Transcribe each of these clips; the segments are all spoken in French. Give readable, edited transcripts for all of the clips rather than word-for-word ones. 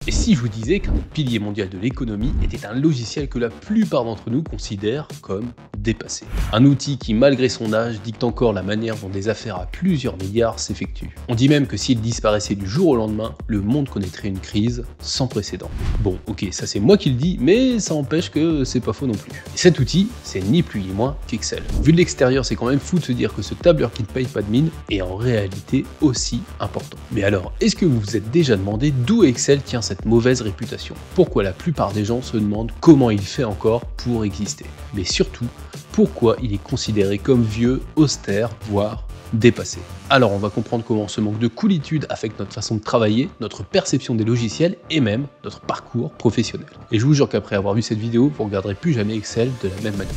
Et si je vous disais qu'un pilier mondial de l'économie était un logiciel que la plupart d'entre nous considèrent comme dépassé. Un outil qui, malgré son âge, dicte encore la manière dont des affaires à plusieurs milliards s'effectuent. On dit même que s'il disparaissait du jour au lendemain, le monde connaîtrait une crise sans précédent. Bon, ok, ça c'est moi qui le dis, mais ça empêche que c'est pas faux non plus. Et cet outil, c'est ni plus ni moins qu'Excel. Vu de l'extérieur, c'est quand même fou de se dire que ce tableur qui ne paye pas de mine est en réalité aussi important. Mais alors, est-ce que vous vous êtes déjà demandé d'où Excel tient cette mauvaise réputation? Pourquoi la plupart des gens se demandent comment il fait encore pour exister? Mais surtout, pourquoi il est considéré comme vieux, austère, voire dépassé? Alors on va comprendre comment ce manque de coolitude affecte notre façon de travailler, notre perception des logiciels et même notre parcours professionnel. Et je vous jure qu'après avoir vu cette vidéo, vous ne regarderez plus jamais Excel de la même manière.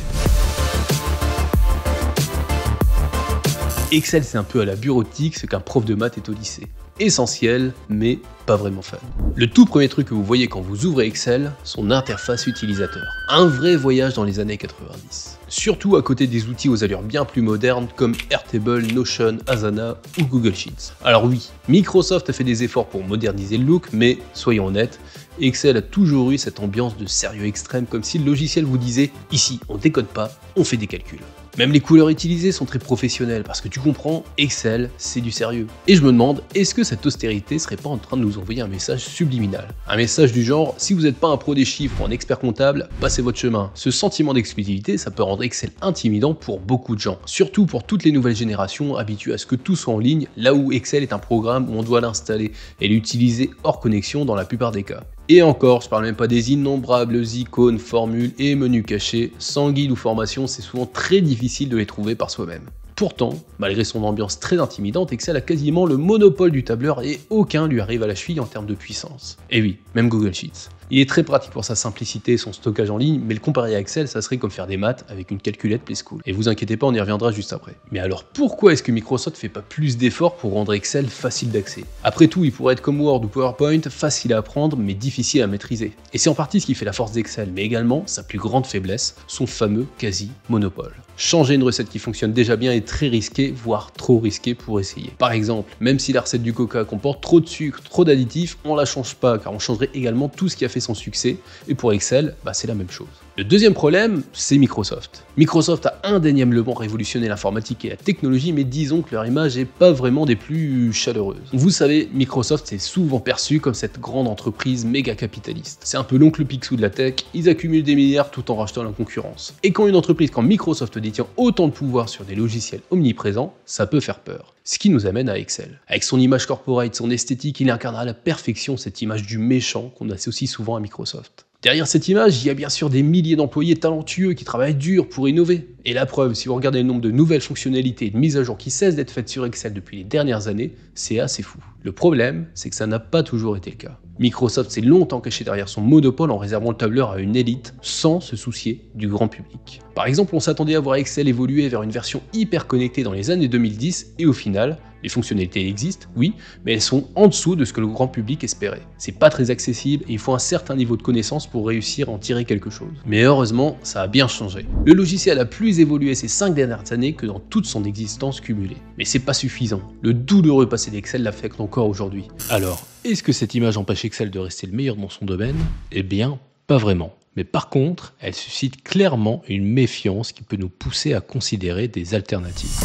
Excel, c'est un peu à la bureautique ce qu'un prof de maths est au lycée. Essentiel, mais pas vraiment fun. Le tout premier truc que vous voyez quand vous ouvrez Excel, son interface utilisateur. Un vrai voyage dans les années 90. Surtout à côté des outils aux allures bien plus modernes comme Airtable, Notion, Asana ou Google Sheets. Alors oui, Microsoft a fait des efforts pour moderniser le look, mais soyons honnêtes, Excel a toujours eu cette ambiance de sérieux extrême, comme si le logiciel vous disait « Ici, on décode pas, on fait des calculs ». Même les couleurs utilisées sont très professionnelles, parce que tu comprends, Excel, c'est du sérieux. Et je me demande, est-ce que cette austérité serait pas en train de nous envoyer un message subliminal? Un message du genre, si vous n'êtes pas un pro des chiffres ou un expert comptable, passez votre chemin. Ce sentiment d'exclusivité, ça peut rendre Excel intimidant pour beaucoup de gens. Surtout pour toutes les nouvelles générations habituées à ce que tout soit en ligne, là où Excel est un programme où on doit l'installer et l'utiliser hors connexion dans la plupart des cas. Et encore, je parle même pas des innombrables icônes, formules et menus cachés. Sans guide ou formation, c'est souvent très difficile de les trouver par soi-même. Pourtant, malgré son ambiance très intimidante, Excel a quasiment le monopole du tableur et aucun lui arrive à la cheville en termes de puissance. Et oui, même Google Sheets. Il est très pratique pour sa simplicité et son stockage en ligne, mais le comparer à Excel, ça serait comme faire des maths avec une calculette Play School. Et vous inquiétez pas, on y reviendra juste après. Mais alors pourquoi est-ce que Microsoft fait pas plus d'efforts pour rendre Excel facile d'accès? Après tout, il pourrait être comme Word ou PowerPoint, facile à apprendre mais difficile à maîtriser. Et c'est en partie ce qui fait la force d'Excel, mais également sa plus grande faiblesse, son fameux quasi-monopole. Changer une recette qui fonctionne déjà bien est très risqué, voire trop risqué pour essayer. Par exemple, même si la recette du Coca comporte trop de sucre, trop d'additifs, on la change pas car on changerait également tout ce qui a fait son succès, et pour Excel, c'est la même chose. Le deuxième problème, c'est Microsoft. Microsoft a indéniablement révolutionné l'informatique et la technologie, mais disons que leur image n'est pas vraiment des plus chaleureuses. Vous savez, Microsoft s'est souvent perçu comme cette grande entreprise méga capitaliste. C'est un peu l'oncle Picsou de la tech, ils accumulent des milliards tout en rachetant la concurrence. Et quand une entreprise comme Microsoft détient autant de pouvoir sur des logiciels omniprésents, ça peut faire peur. Ce qui nous amène à Excel. Avec son image corporate, son esthétique, il incarne à la perfection cette image du méchant qu'on associe souvent à Microsoft. Derrière cette image, il y a bien sûr des milliers d'employés talentueux qui travaillent dur pour innover. Et la preuve, si vous regardez le nombre de nouvelles fonctionnalités et de mises à jour qui cessent d'être faites sur Excel depuis les dernières années, c'est assez fou. Le problème, c'est que ça n'a pas toujours été le cas. Microsoft s'est longtemps caché derrière son monopole en réservant le tableur à une élite sans se soucier du grand public. Par exemple, on s'attendait à voir Excel évoluer vers une version hyper connectée dans les années 2010 et au final, les fonctionnalités existent, oui, mais elles sont en dessous de ce que le grand public espérait. C'est pas très accessible et il faut un certain niveau de connaissance pour réussir à en tirer quelque chose. Mais heureusement, ça a bien changé. Le logiciel a plus évolué ces 5 dernières années que dans toute son existence cumulée. Mais c'est pas suffisant. Le douloureux passé d'Excel l'affecte encore aujourd'hui. Alors, est-ce que cette image empêche Excel de rester le meilleur dans son domaine? Eh bien, pas vraiment. Mais par contre, elle suscite clairement une méfiance qui peut nous pousser à considérer des alternatives.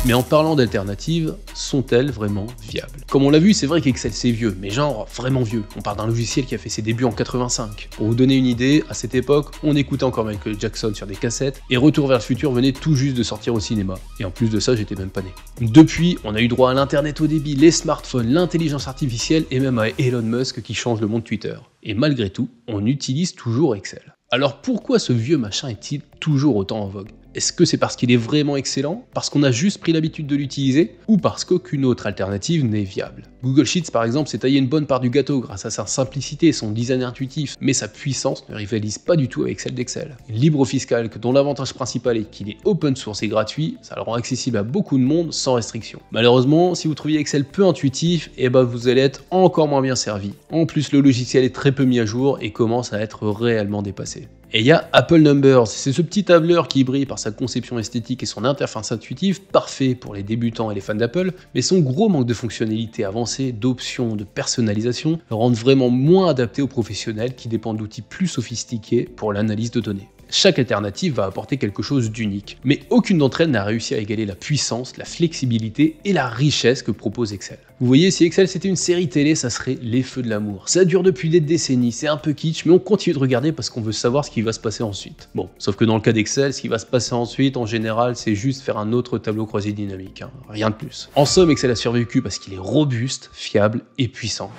Mais en parlant d'alternatives, sont-elles vraiment viables? Comme on l'a vu, c'est vrai qu'Excel c'est vieux, mais genre vraiment vieux. On parle d'un logiciel qui a fait ses débuts en 85. Pour vous donner une idée, à cette époque, on écoutait encore Michael Jackson sur des cassettes, et Retour vers le futur venait tout juste de sortir au cinéma. Et en plus de ça, j'étais même pas né. Depuis, on a eu droit à l'internet haut débit, les smartphones, l'intelligence artificielle, et même à Elon Musk qui change le monde Twitter. Et malgré tout, on utilise toujours Excel. Alors pourquoi ce vieux machin est-il toujours autant en vogue? Est-ce que c'est parce qu'il est vraiment excellent, parce qu'on a juste pris l'habitude de l'utiliser, ou parce qu'aucune autre alternative n'est viable? Google Sheets par exemple s'est taillé une bonne part du gâteau grâce à sa simplicité et son design intuitif, mais sa puissance ne rivalise pas du tout avec celle d'Excel. LibreOffice Calc, dont l'avantage principal est qu'il est open source et gratuit, ça le rend accessible à beaucoup de monde sans restriction. Malheureusement, si vous trouviez Excel peu intuitif, vous allez être encore moins bien servi. En plus, le logiciel est très peu mis à jour et commence à être réellement dépassé. Et il y a Apple Numbers, c'est ce petit tableur qui brille par sa conception esthétique et son interface intuitive, parfait pour les débutants et les fans d'Apple, mais son gros manque de fonctionnalités avancées, d'options, de personnalisation, le rendent vraiment moins adapté aux professionnels qui dépendent d'outils plus sophistiqués pour l'analyse de données. Chaque alternative va apporter quelque chose d'unique, mais aucune d'entre elles n'a réussi à égaler la puissance, la flexibilité et la richesse que propose Excel. Vous voyez, si Excel c'était une série télé, ça serait Les Feux de l'amour. Ça dure depuis des décennies, c'est un peu kitsch, mais on continue de regarder parce qu'on veut savoir ce qui va se passer ensuite. Bon, sauf que dans le cas d'Excel, ce qui va se passer ensuite, en général, c'est juste faire un autre tableau croisé dynamique, hein. Rien de plus. En somme, Excel a survécu parce qu'il est robuste, fiable et puissant.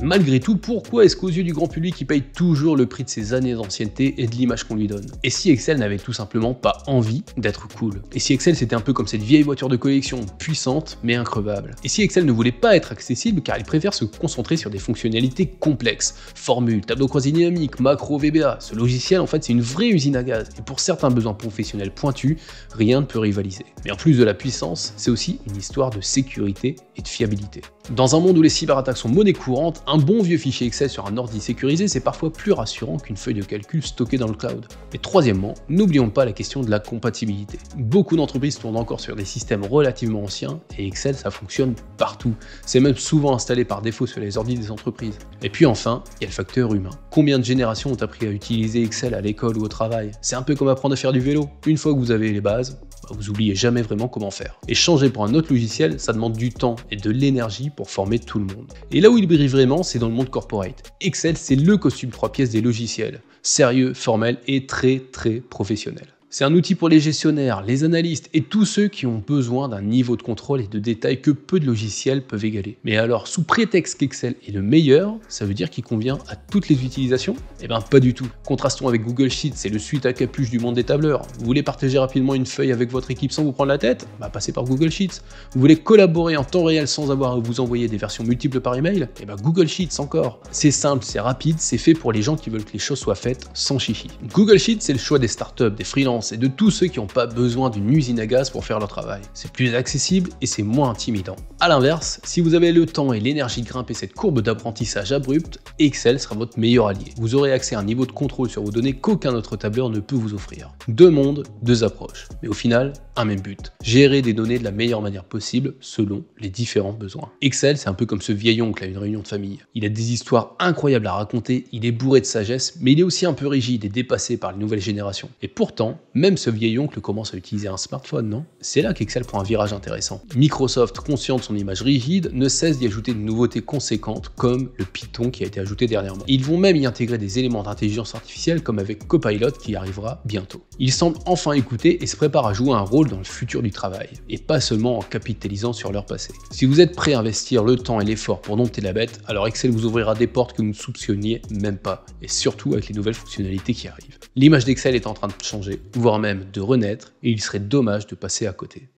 Malgré tout, pourquoi est-ce qu'aux yeux du grand public, il paye toujours le prix de ses années d'ancienneté et de l'image qu'on lui donne? Et si Excel n'avait tout simplement pas envie d'être cool? Et si Excel c'était un peu comme cette vieille voiture de collection, puissante mais increvable? Et si Excel ne voulait pas être accessible car il préfère se concentrer sur des fonctionnalités complexes? Formules, tableau croisé dynamique, macro, VBA, ce logiciel en fait c'est une vraie usine à gaz, et pour certains besoins professionnels pointus, rien ne peut rivaliser. Mais en plus de la puissance, c'est aussi une histoire de sécurité et de fiabilité. Dans un monde où les cyberattaques sont monnaie courante, un bon vieux fichier Excel sur un ordi sécurisé, c'est parfois plus rassurant qu'une feuille de calcul stockée dans le cloud. Et troisièmement, n'oublions pas la question de la compatibilité. Beaucoup d'entreprises tournent encore sur des systèmes relativement anciens, et Excel ça fonctionne partout. C'est même souvent installé par défaut sur les ordi des entreprises. Et puis enfin, il y a le facteur humain. Combien de générations ont appris à utiliser Excel à l'école ou au travail? C'est un peu comme apprendre à faire du vélo. Une fois que vous avez les bases, vous oubliez jamais vraiment comment faire. Et changer pour un autre logiciel, ça demande du temps et de l'énergie pour former tout le monde. Et là où il brille vraiment, c'est dans le monde corporate. Excel, c'est le costume 3 pièces des logiciels. Sérieux, formel et très professionnel. C'est un outil pour les gestionnaires, les analystes et tous ceux qui ont besoin d'un niveau de contrôle et de détail que peu de logiciels peuvent égaler. Mais alors, sous prétexte qu'Excel est le meilleur, ça veut dire qu'il convient à toutes les utilisations? Eh ben pas du tout. Contrastons avec Google Sheets, c'est le suite à capuche du monde des tableurs. Vous voulez partager rapidement une feuille avec votre équipe sans vous prendre la tête? Bah passez par Google Sheets. Vous voulez collaborer en temps réel sans avoir à vous envoyer des versions multiples par email? Eh ben Google Sheets encore. C'est simple, c'est rapide, c'est fait pour les gens qui veulent que les choses soient faites sans chichi. Google Sheets, c'est le choix des startups, des freelances et de tous ceux qui n'ont pas besoin d'une usine à gaz pour faire leur travail. C'est plus accessible et c'est moins intimidant. A l'inverse, si vous avez le temps et l'énergie de grimper cette courbe d'apprentissage abrupte, Excel sera votre meilleur allié. Vous aurez accès à un niveau de contrôle sur vos données qu'aucun autre tableur ne peut vous offrir. Deux mondes, deux approches, mais au final, un même but. Gérer des données de la meilleure manière possible selon les différents besoins. Excel, c'est un peu comme ce vieil oncle à une réunion de famille. Il a des histoires incroyables à raconter, il est bourré de sagesse, mais il est aussi un peu rigide et dépassé par les nouvelles générations. Et pourtant, même ce vieil oncle commence à utiliser un smartphone, non? C'est là qu'Excel prend un virage intéressant. Microsoft, conscient de son image rigide, ne cesse d'y ajouter de nouveautés conséquentes, comme le Python qui a été ajouté dernièrement. Ils vont même y intégrer des éléments d'intelligence artificielle, comme avec Copilot qui arrivera bientôt. Ils semblent enfin écouter et se préparent à jouer un rôle dans le futur du travail, et pas seulement en capitalisant sur leur passé. Si vous êtes prêt à investir le temps et l'effort pour dompter la bête, alors Excel vous ouvrira des portes que vous ne soupçonniez même pas, et surtout avec les nouvelles fonctionnalités qui arrivent. L'image d'Excel est en train de changer, voire même de renaître, et il serait dommage de passer à côté.